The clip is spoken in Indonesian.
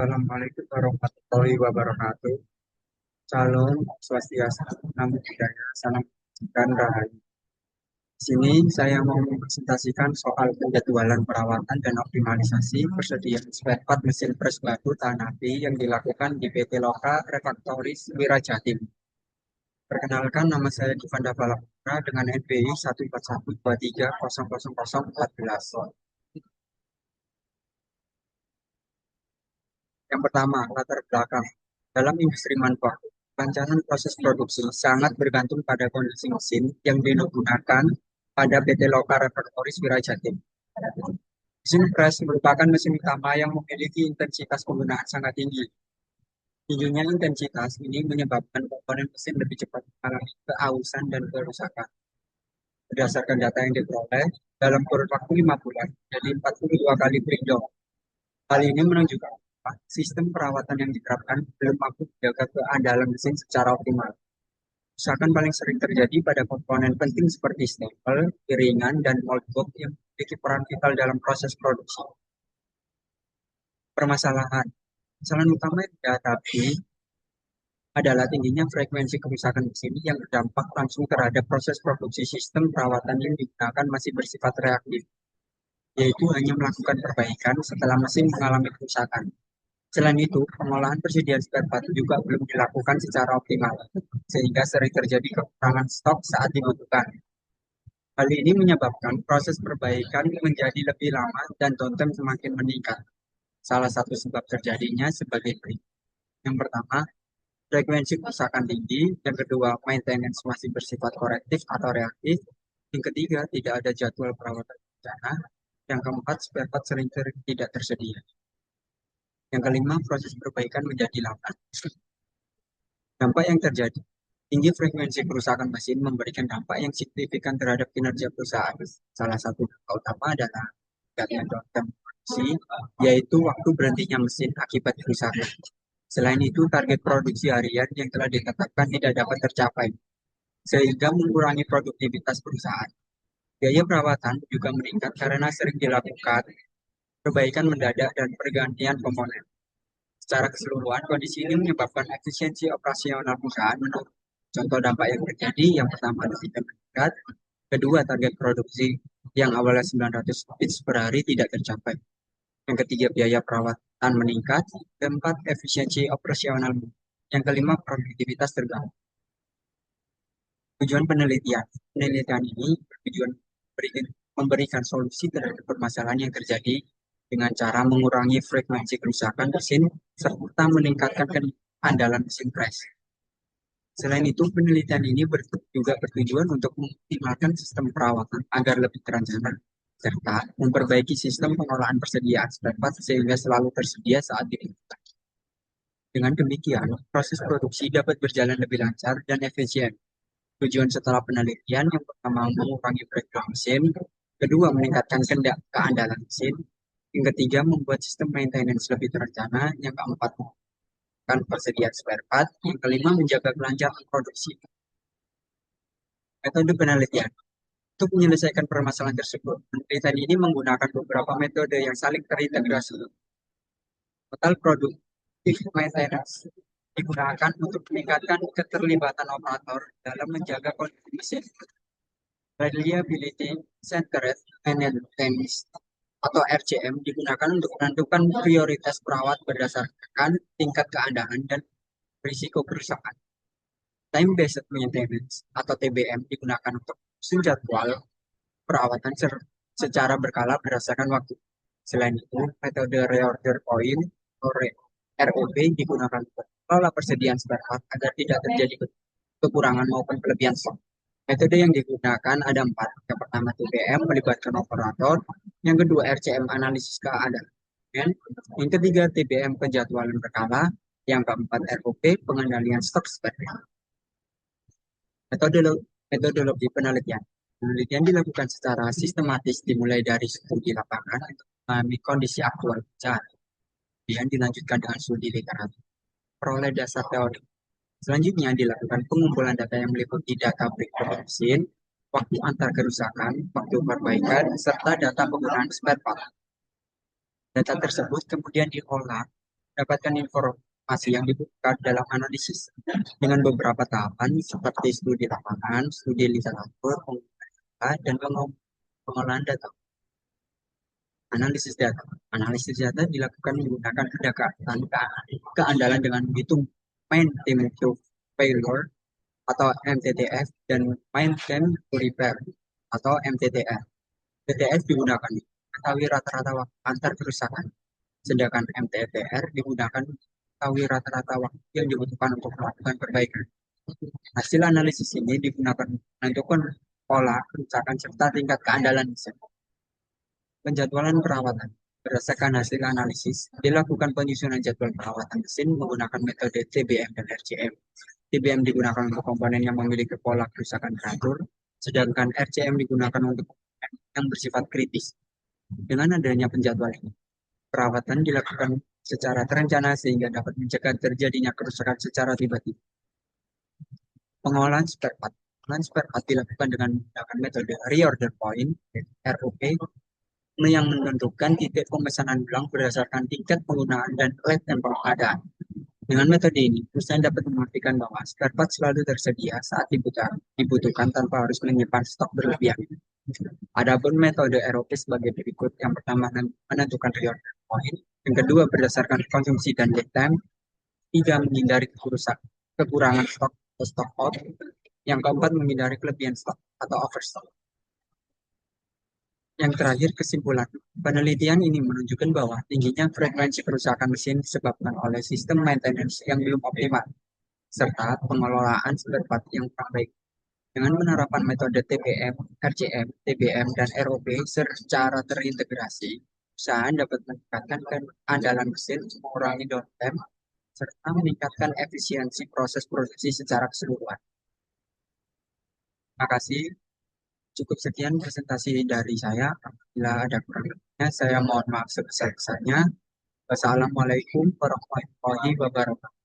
Assalamualaikum warahmatullahi wabarakatuh. Salam swastiastu, namo buddhaya, salam dan rahayu. Di sini saya mau mempresentasikan soal penjadwalan perawatan dan optimalisasi persediaan spare part mesin pres batu tahan api yang dilakukan di PT Loka Refraktoris Wirajatim. Perkenalkan, nama saya Divanda Balapura dengan NPI 14123000014. Yang pertama, latar belakang. Dalam industri manufaktur, rancangan proses produksi sangat bergantung pada kondisi mesin yang digunakan pada PT Loka Refraktoris Wirajatim. Mesin pres merupakan mesin utama yang memiliki intensitas penggunaan sangat tinggi. Tingginya intensitas ini menyebabkan komponen mesin lebih cepat mengalami keausan dan kerusakan. Berdasarkan data yang diperoleh, dalam kurun waktu 5 bulan, jadi 42 kali breakdown. Hal ini menunjukkan bahwa sistem perawatan yang diterapkan belum mampu menjaga keandalan mesin secara optimal. Kerusakan paling sering terjadi pada komponen penting seperti stempel, piringan, dan moldbox yang memiliki peran vital dalam proses produksi. Permasalahan. Kesalahan utama yang dihadapi adalah tingginya frekuensi kerusakan mesin yang berdampak langsung terhadap proses produksi. Sistem perawatan yang digunakan masih bersifat reaktif, yaitu hanya melakukan perbaikan setelah mesin mengalami kerusakan. Selain itu, pengolahan persediaan spare part juga belum dilakukan secara optimal, sehingga sering terjadi kekurangan stok saat dibutuhkan. Hal ini menyebabkan proses perbaikan menjadi lebih lama dan downtime semakin meningkat. Salah satu sebab terjadinya sebagai berikut. Yang pertama, frekuensi kerusakan tinggi. Yang kedua, maintenance masih bersifat korektif atau reaktif. Yang ketiga, tidak ada jadwal perawatan bencana. Yang keempat, spare part sering tidak tersedia. Yang kelima, proses perbaikan menjadi lambat. Dampak yang terjadi, tinggi frekuensi kerusakan mesin memberikan dampak yang signifikan terhadap kinerja perusahaan. Salah satu dampak utama adalah tingkatnya downtime produksi, yaitu waktu berhentinya mesin akibat kerusakan. Selain itu, target produksi harian yang telah ditetapkan tidak dapat tercapai, sehingga mengurangi produktivitas perusahaan. Biaya perawatan juga meningkat karena sering dilakukan perbaikan mendadak dan pergantian komponen. Secara keseluruhan, kondisi ini menyebabkan efisiensi operasional perusahaan menurun. Contoh dampak yang terjadi, yang pertama tidak meningkat, kedua target produksi yang awalnya 900 bits per hari tidak tercapai, yang ketiga biaya perawatan meningkat, keempat efisiensi operasional, yang kelima produktivitas terganggu. Tujuan penelitian, penelitian ini bertujuan memberikan solusi terhadap permasalahan yang terjadi dengan cara mengurangi frekuensi kerusakan mesin serta meningkatkan keandalan mesin pres. Selain itu, penelitian ini juga bertujuan untuk mengoptimalkan sistem perawatan agar lebih terancana, serta memperbaiki sistem pengolahan persediaan spare part sehingga selalu tersedia saat dibutuhkan. Dengan demikian, proses produksi dapat berjalan lebih lancar dan efisien. Tujuan setelah penelitian yang pertama mengurangi breakdown mesin, kedua meningkatkan keandalan mesin, yang ketiga membuat sistem maintenance lebih terencana, yang keempat meningkatkan persediaan spare part, yang kelima menjaga kelancaran produksi. Metode penelitian. Untuk menyelesaikan permasalahan tersebut, penelitian ini menggunakan beberapa metode yang saling terintegrasi. Total Productive Maintenance digunakan untuk meningkatkan keterlibatan operator dalam menjaga kondisi mesin. Reliability Centered Maintenance atau RCM digunakan untuk menentukan prioritas perawat berdasarkan tingkat keandalan dan risiko kerusakan. Time-based maintenance atau TBM digunakan untuk menyusun jadwal perawatan secara berkala berdasarkan waktu. Selain itu, metode reorder point atau ROP digunakan untuk mengelola persediaan spare part agar tidak terjadi kekurangan maupun kelebihan stok. Metode yang digunakan ada 4. Yang pertama TBM melibatkan operator, yang kedua RCM analisis keadaan, yang ketiga TBM penjadwalan berkala, yang keempat ROP pengendalian stok spare part. Metodologi penelitian. Penelitian dilakukan secara sistematis dimulai dari studi lapangan untuk memahami kondisi aktual bencana. Kemudian dilanjutkan dengan studi literatur. Peroleh dasar teori. Selanjutnya dilakukan pengumpulan data yang meliputi data breakdown mesin, waktu antar kerusakan, waktu perbaikan, serta data penggunaan spare part. Data tersebut kemudian diolah Dapatkan informasi yang dibutuhkan dalam analisis dengan beberapa tahapan seperti studi lapangan, studi literatur, dan pengolahan data. Analisis data. Analisis data dilakukan menggunakan pendekatan keandalan dengan menghitung main time to failure atau MTTF dan main time to repair atau MTTF. MTTF digunakan untuk mengetahui rata-rata waktu antar kerusakan, sedangkan MTTR digunakan untuk mengetahui rata-rata waktu yang dibutuhkan untuk melakukan perbaikan. Hasil analisis ini digunakan untuk menentukan pola kerusakan serta tingkat keandalan mesin. Penjadwalan perawatan. Berdasarkan hasil analisis, dilakukan penyusunan jadwal perawatan mesin menggunakan metode TBM dan RCM. TBM digunakan untuk komponen yang memiliki pola kerusakan teratur, sedangkan RCM digunakan untuk komponen yang bersifat kritis. Dengan adanya penjadwalan, perawatan dilakukan secara terencana sehingga dapat mencegah terjadinya kerusakan secara tiba-tiba. Pengolahan spare part. Pengolahan spare part dilakukan dengan menggunakan metode reorder point (ROP) yang menentukan titik pemesanan ulang berdasarkan tingkat penggunaan dan lead tempo pengadaan. Dengan metode ini, perusahaan dapat memastikan bahwa spare part selalu tersedia saat dibutuhkan tanpa harus menyimpan stok berlebihan. Adapun metode ROP sebagai berikut. Yang pertama, menentukan reorder point. Yang kedua, berdasarkan konsumsi dan lead time. Tiga, menghindari kekurangan stok atau stock out. Yang keempat, menghindari kelebihan stok atau overstock. Yang terakhir, kesimpulan. Penelitian ini menunjukkan bahwa tingginya frekuensi kerusakan mesin disebabkan oleh sistem maintenance yang belum optimal, serta pengelolaan spare part yang kurang baik. Dengan penerapan metode TPM, RCM, TBM, dan ROP secara terintegrasi, perusahaan dapat meningkatkan keandalan mesin, mengurangi downtime, serta meningkatkan efisiensi proses produksi secara keseluruhan. Terima kasih. Cukup sekian presentasi dari saya. Bila ada kurang lebihnya, saya mohon maaf sebesar-besarnya. Wassalamualaikum warahmatullahi wabarakatuh.